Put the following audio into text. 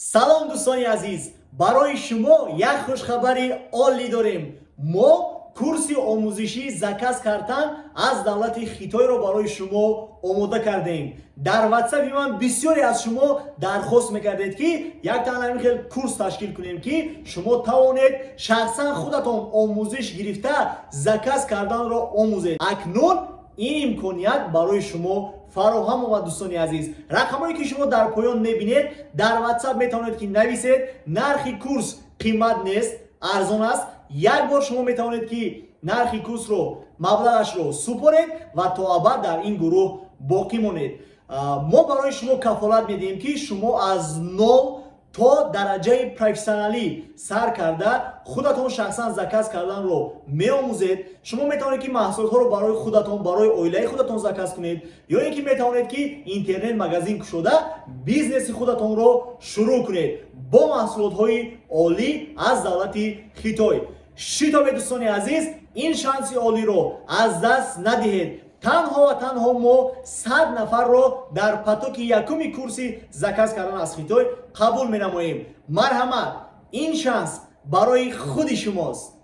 салом дӯстони азиз, барои шумо як хушхабари олӣ дорем. мо курси омӯзишии заказ кардан аз давлати Хитойро барои шумо омода кардем. дар ватсапи ман бисёре аз шумо дархост мекардед ки яктан ҳамин хел курс ташкил кунем ки шумо тавонед шахсан худатон омӯзиш гирифта заказ карданро омӯзед. акнун ин имконият барои шумо фароҳам омад. дӯстони азиз, рақамое ки шумо дар поён мебинед, дар ватсап метавонед ки нависед. нархи курс қимат нест, арзон аст. як бор шумо метавонед ки нархи курсро маблағашро супоред ва то абад дар ин гурӯҳ боқӣ монед. мо барои шумо кафолат медиҳем ки шумо аз 0 то дараҷаи профессионалӣ сар карда худатон шахсан заказ карданро меомӯзед. шумо метавонед ки маҳсулотҳоро барои худатон, барои оилаи худатон заказ кунед, ё ин ки метавонед ки интернет магазин кушода бизнеси худатонро шурӯъ кунед бо маҳсулотҳои олӣ аз давлати Хитой. шитобед дӯстони азиз, ин шанси олиро аз даст надиҳед. танҳо ва танҳо мо 100 нафарро дар потоки якуми курси заказ кардан аз Хитой қабул менамоем. марҳамат, ин шанс барои худи шумост.